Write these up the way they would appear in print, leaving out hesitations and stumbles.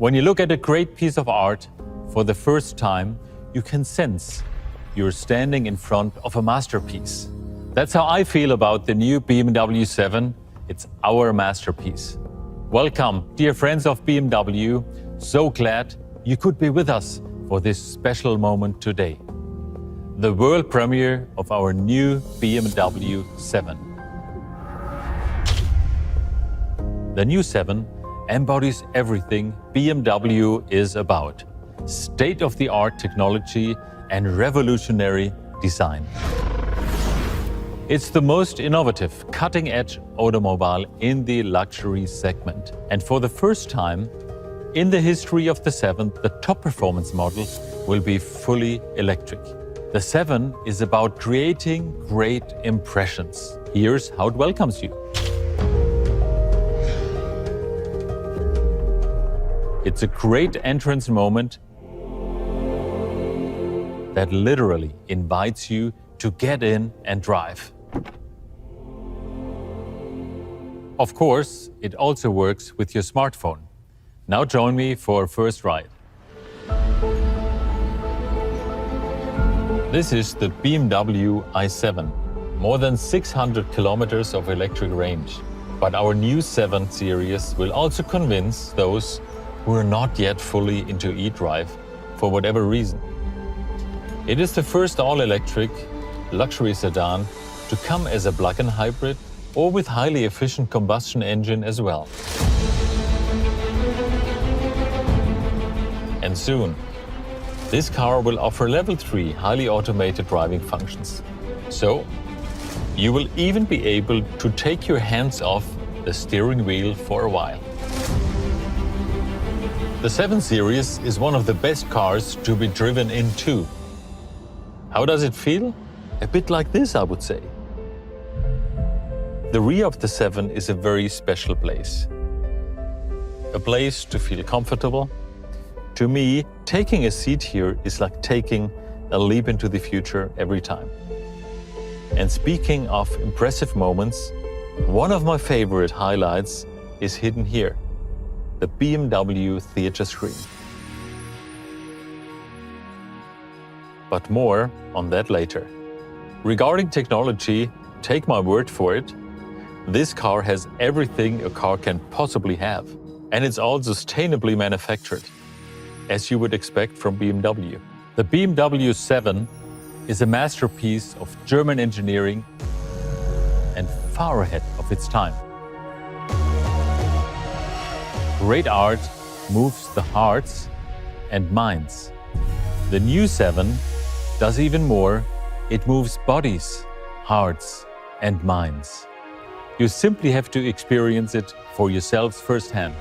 When you look at a great piece of art for the first time, you can sense you're standing in front of a masterpiece. That's how I feel about the new BMW 7. It's our masterpiece. Welcome, dear friends of BMW. So glad you could be with us for this special moment today. The world premiere of our new BMW 7. The new 7 embodies everything BMW is about: state-of-the-art technology and revolutionary design. It's the most innovative, cutting-edge automobile in the luxury segment. And for the first time in the history of the 7, the top performance model will be fully electric. The 7 is about creating great impressions. Here's how it welcomes you. It's a great entrance moment that literally invites you to get in and drive. Of course, it also works with your smartphone. Now join me for a first ride. This is the BMW i7. More than 600 kilometers of electric range. But our new 7 Series will also convince those who are not yet fully into e-drive for whatever reason. It is the first all-electric luxury sedan to come as a plug-in hybrid or with highly efficient combustion engine as well. And soon, this car will offer Level 3 highly automated driving functions. So, you will even be able to take your hands off the steering wheel for a while. The 7 Series is one of the best cars to be driven in too. How does it feel? A bit like this, I would say. The rear of the 7 is a very special place. A place to feel comfortable. To me, taking a seat here is like taking a leap into the future every time. And speaking of impressive moments, one of my favorite highlights is hidden here: the BMW theater screen. But more on that later. Regarding technology, take my word for it, this car has everything a car can possibly have. And it's all sustainably manufactured, as you would expect from BMW. The BMW 7 is a masterpiece of German engineering and far ahead of its time. Great art moves the hearts and minds. The new 7 does even more. It moves bodies, hearts, and minds. You simply have to experience it for yourselves firsthand.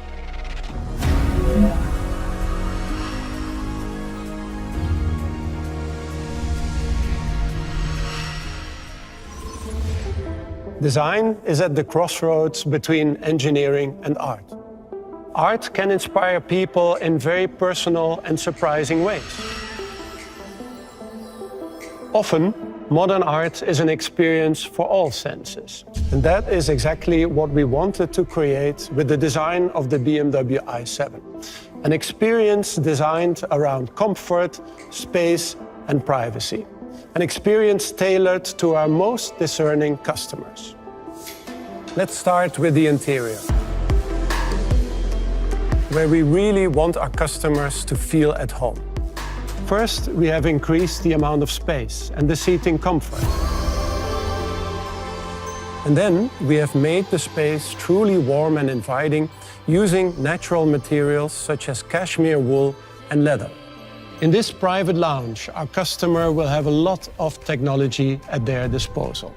Design is at the crossroads between engineering and art. Art can inspire people in very personal and surprising ways. Often, modern art is an experience for all senses. And that is exactly what we wanted to create with the design of the BMW i7. An experience designed around comfort, space, and privacy. An experience tailored to our most discerning customers. Let's start with the interior, where we really want our customers to feel at home. First, we have increased the amount of space and the seating comfort. And then we have made the space truly warm and inviting using natural materials such as cashmere wool and leather. In this private lounge, our customer will have a lot of technology at their disposal.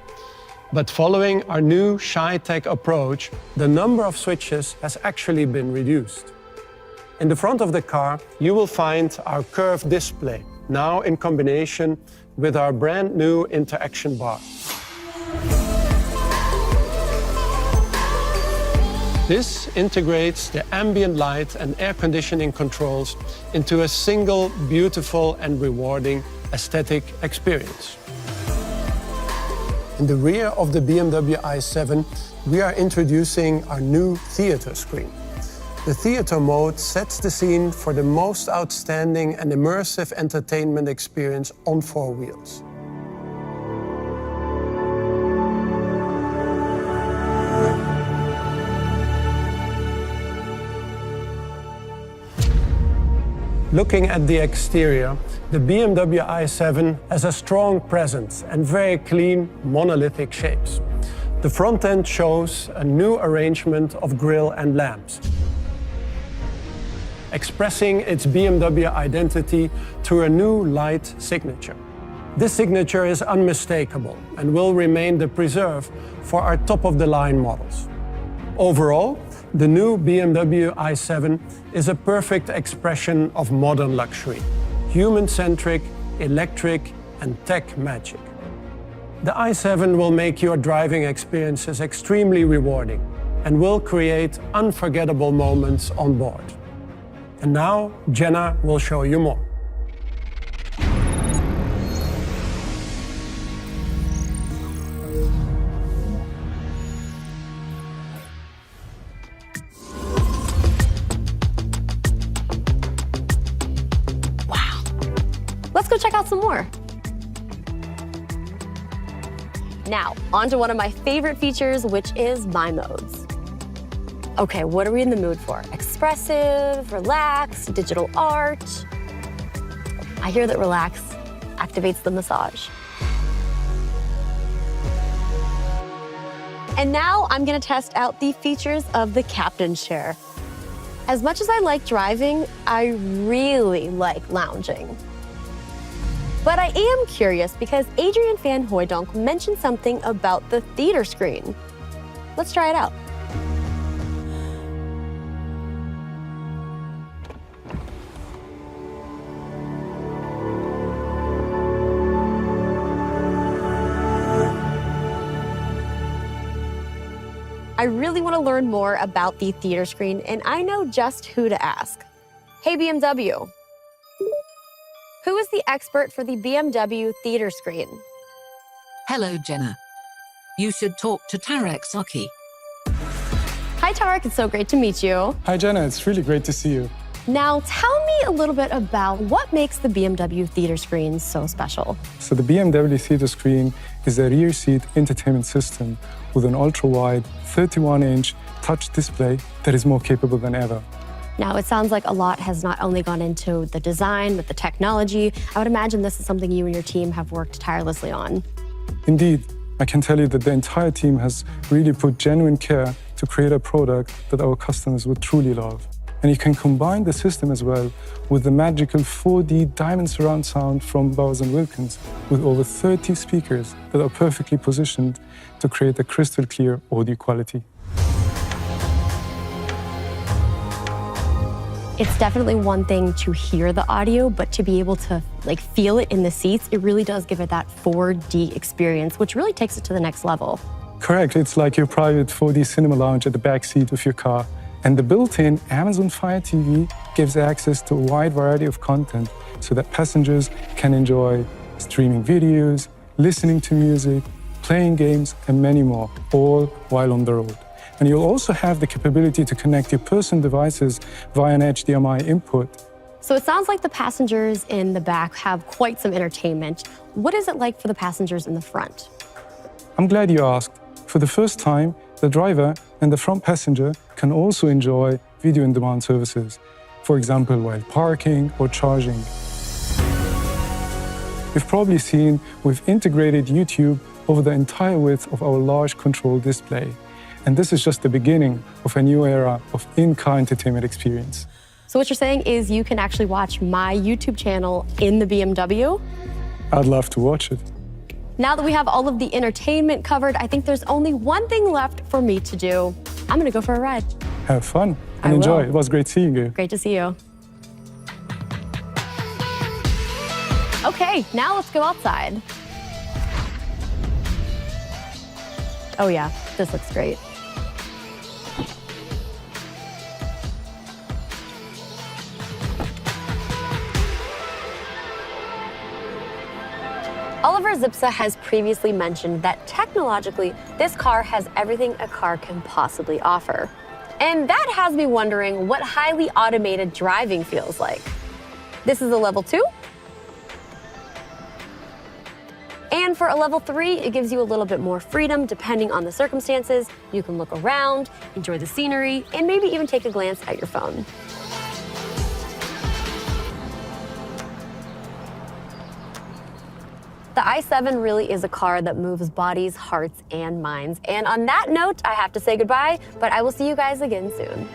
But following our new ShyTech approach, the number of switches has actually been reduced. In the front of the car, you will find our curved display, now in combination with our brand new interaction bar. This integrates the ambient light and air conditioning controls into a single, beautiful and rewarding aesthetic experience. In the rear of the BMW i7, we are introducing our new theater screen. The theater mode sets the scene for the most outstanding and immersive entertainment experience on four wheels. Looking at the exterior, the BMW i7 has a strong presence and very clean, monolithic shapes. The front end shows a new arrangement of grille and lamps, expressing its BMW identity through a new light signature. This signature is unmistakable and will remain the preserve for our top-of-the-line models. Overall, the new BMW i7 is a perfect expression of modern luxury, human-centric, electric, and tech magic. The i7 will make your driving experiences extremely rewarding and will create unforgettable moments on board. And now, Jenna will show you more. Wow. Let's go check out some more. Now, on to one of my favorite features, which is My Modes. Okay, what are we in the mood for? Expressive, relaxed, digital art. I hear that relax activates the massage. And now I'm gonna test out the features of the captain's chair. As much as I like driving, I really like lounging. But I am curious because Adrian van Hooijdonk mentioned something about the theater screen. Let's try it out. I really want to learn more about the theater screen, and I know just who to ask. Hey, BMW. Who is the expert for the BMW theater screen? Hello, Jenna. You should talk to Tarek Saki. Hi, Tarek. It's so great to meet you. Hi, Jenna. It's really great to see you. Now, tell me a little bit about what makes the BMW theater screen so special. So the BMW theater screen is a rear seat entertainment system with an ultra-wide 31-inch touch display that is more capable than ever. Now, it sounds like a lot has not only gone into the design, but the technology. I would imagine this is something you and your team have worked tirelessly on. Indeed, I can tell you that the entire team has really put genuine care to create a product that our customers would truly love. And you can combine the system as well with the magical 4D diamond surround sound from Bowers & Wilkins with over 30 speakers that are perfectly positioned to create a crystal clear audio quality. It's definitely one thing to hear the audio, but to be able to feel it in the seats, it really does give it that 4D experience, which really takes it to the next level. Correct. It's like your private 4D cinema lounge at the back seat of your car. And the built-in Amazon Fire TV gives access to a wide variety of content so that passengers can enjoy streaming videos, listening to music, playing games, and many more, all while on the road. And you'll also have the capability to connect your personal devices via an HDMI input. So it sounds like the passengers in the back have quite some entertainment. What is it like for the passengers in the front? I'm glad you asked. For the first time, the driver and the front passenger can also enjoy video-on-demand services, for example, while parking or charging. You've probably seen we've integrated YouTube over the entire width of our large control display. And this is just the beginning of a new era of in-car entertainment experience. So what you're saying is you can actually watch my YouTube channel in the BMW? I'd love to watch it. Now that we have all of the entertainment covered, I think there's only one thing left for me to do. I'm gonna go for a ride. Have fun and enjoy. It was great seeing you. Great to see you. Okay, now let's go outside. Oh yeah, this looks great. Oliver Zipse has previously mentioned that technologically, this car has everything a car can possibly offer. And that has me wondering what highly automated driving feels like. This is a level 2. And for a level 3, it gives you a little bit more freedom depending on the circumstances. You can look around, enjoy the scenery, and maybe even take a glance at your phone. The i7 really is a car that moves bodies, hearts, and minds. And on that note, I have to say goodbye, but I will see you guys again soon.